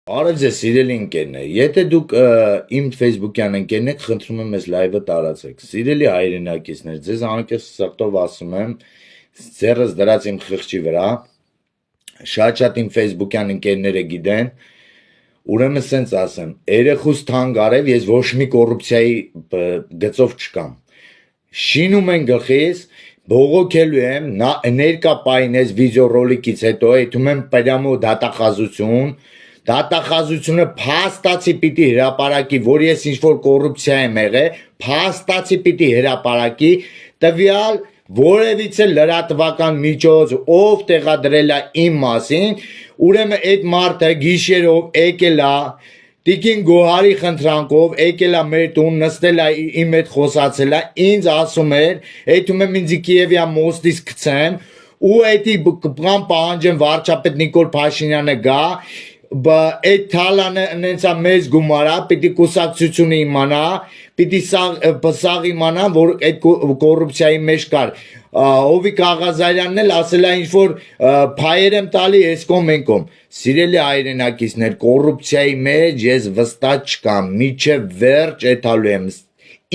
Արև ձեզ սիրելի ընկերներ, եթե դուք իմ Facebook-յան ընկերն եք, խնդրում եմ այս լայվը տարածեք։ Սիրելի հայրենակիցներ, ձեզ անկեղծ սրտով ասում եմ, ձեռս դրած իմ խղճի վրա, շատ իմ Facebook-յան ընկերները գիտեն, ուրեմն սենց ասեմ, երեխուս թանկ արև, ես ոչ մի կոռուպցիայի գծով չկամ։ Շինում են գլխիս, բողոքելու եմ, ներկա պահին այս վիդեոռոլիկից հետո եթում եմ պրամո դատախազություն, դատախազությունը փաստացի պիտի հրապարակի, որ ես ինչ-որ կոռուպցիա եմ եղել, փաստացի պիտի հրապարակի, տվյալ որևիցե լրատվական միջոց, ով տեղադրել է իմ մասին, ուրեմն այդ մարդը գիշերով եկել է, Տիկին Գոհարի խնդրանքով եկել է մեր տուն, նստել է իմ հետ խոսացել է, ինձ ասում էր, եթում եմ ինձ Կիևյան մոստից գցեմ, ու էդի բան պահանջեմ վարչապետ Նիկոլ Փաշինյանը գա, այդ թալանը նենցա մեծ գումարա, պիտի կուսակցությունը իմանա, պիտի սաղ իմանա, որ այդ կոռուպցիայի մեջ կար, Հովիկ Աղազարյանն էլ ասել է ինչ-որ փայեր եմ տալի էսկոմ ենկոմ, սիրելի հայրենակիցներ, կոռուպցիայի մեջ ես վստահ չկամ, միջև վերջ էթալու եմ,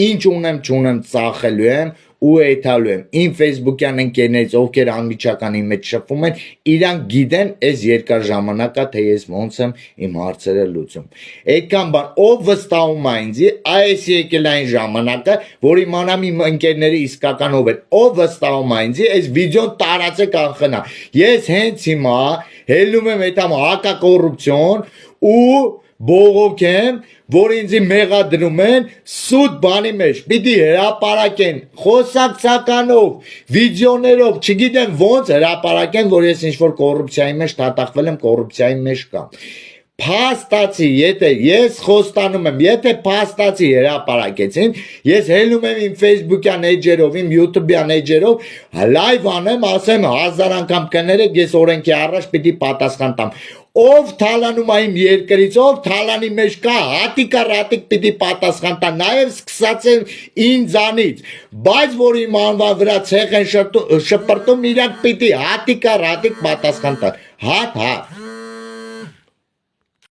ինչ ունեմ չունեմ ծախելու եմ ու էթալու եմ, իմ Facebook-յան ընկերներից ովքեր անմիջականի մեջ շփվում են, իրանք գիտեն այս երկար ժամանակա, թե ես ոնց եմ իմ հարցերը լուծում, այդքան բան, ով վստահում է ինձի, այս եկել այն ժամանակը, որ իմանամ իմ ընկերները իսկական ով են, ով վստահում է ինձի, այս վիդեոն տարածեք անխնա, ես հենց հիմա հելնում եմ այդ հակակոռուպցիոն ու բողոքեմ, որ ինձի մեղադրում են սուտ բանի մեջ, պիտի հրապարակեն, խոսակցականով, վիդեոներով, չգիտեմ ոնց հրապարակեն, որ ես ինչ-որ կոռուպցիայի մեջ դատախվել եմ, կոռուպցիայի մեջ կամ։ Փաստացի, եթե ես խոստանում եմ, եթե փաստացի հրապարակեցին, ես հելնում եմ իմ Facebook-յան էջերով, իմ YouTube-յան էջերով, լայվ անեմ, ասեմ 1000 անգամ կներեք, ես օրենքի առաջ պիտի պատասխան տամ։ Ով թալանում է իմ երկրից, ով թալանի մեջ կա, հատիկա-ռատիկ պիտի պատասխան տա, նաև սկսած են ինձանից, բայց որ իմ անվան վրա ցեղ են շպրտում, իրանք պիտի հատիկա-ռատիկ պատասխան տա, հատ,